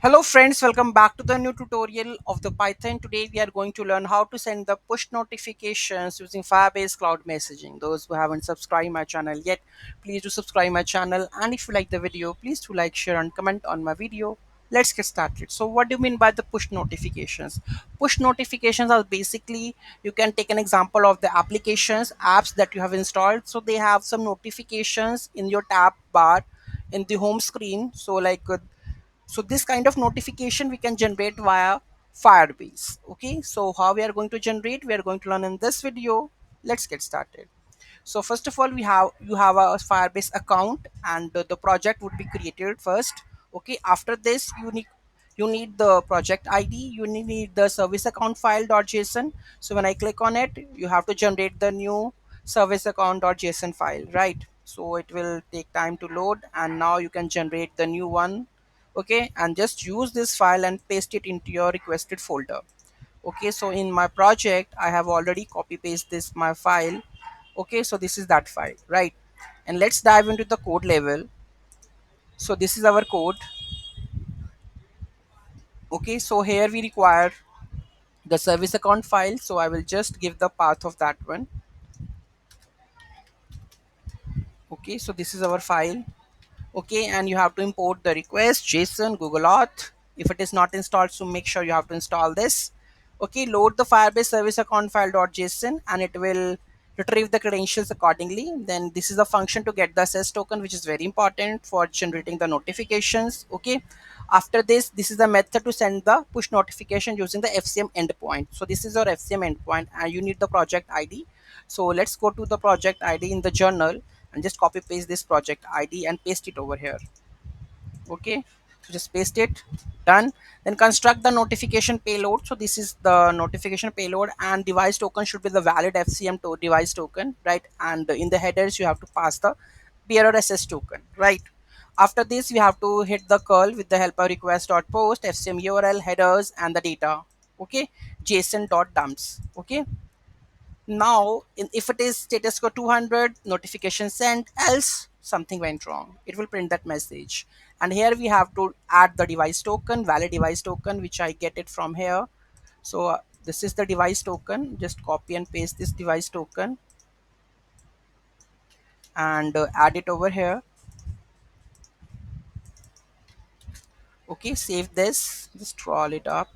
Hello friends, welcome back to the new tutorial of the Python. Today we are going to learn how to send the push notifications using Firebase cloud messaging. Those who haven't subscribed my channel yet, please do subscribe my channel, and if you like the video, please do like, share and comment on my video. Let's get started. So what do you mean by the push notifications? Push notifications are basically, you can take an example of the applications, apps that you have installed. So they have some notifications in your tab bar in the home screen. So this kind of notification we can generate via Firebase. Okay, so how we are going to generate, we are going to learn in this video. Let's get started. So first of all, you have a Firebase account, and the project would be created first. Okay, after this you need the project ID, you need the service account file.json. So when I click on it, you have to generate the new service account.json file, right? So it will take time to load, and now you can generate the new one. Okay, and just use this file and paste it into your requested folder. Okay, so in my project I have already copy paste this my file. Okay, so this is that file, right? And let's dive into the code level. So this is our code. Okay, so here we require the service account file, so I will just give the path of that one. Okay, so this is our file. Okay, and you have to import the request json google auth. If it is not installed, so make sure you have to install this. Okay, load the Firebase service account file.json, and it will retrieve the credentials accordingly. Then this is the function to get the ss token, which is very important for generating the notifications. Okay, after this is the method to send the push notification using the FCM endpoint. So this is your FCM endpoint, and you need the project ID. So let's go to the project ID in the journal and just copy paste this project ID and paste it over here. Okay, so just paste it. Done. Then construct the notification payload. So this is the notification payload, and device token should be the valid FCM to device token, right? And in the headers you have to pass the bearer ss token, right? After this, we have to hit the curl with the helper request.post fcm url headers and the data. Okay, json.dumps. Okay, now if it is status code 200, notification sent, else something went wrong, it will print that message. And here we have to add the device token, valid device token, which I get it from here. So this is the device token. Just copy and paste this device token and add it over here. Okay, save this, just scroll it up,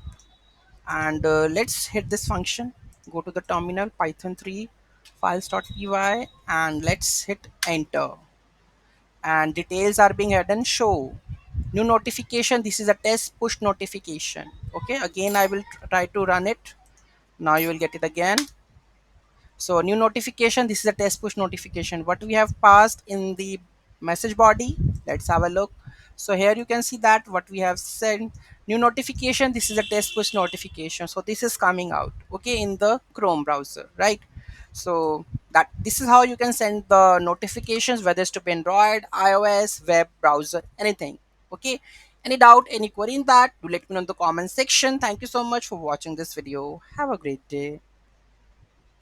and let's hit this function. Go to the terminal, python 3 files.py, and let's hit enter. And details are being hidden. Show new notification. This is a test push notification. Okay, again I will try to run it. Now you will get it again. So new notification, this is a test push notification. What we have passed in the message body, let's have a look. So here you can see that what we have sent, new notification, this is a test push notification. So this is coming out, okay, in the Chrome browser, right? So that this is how you can send the notifications, whether it's to Android, iOS, web browser, anything. Okay, any doubt, any query in that, do let me know in the comment section. Thank you so much for watching this video. Have a great day.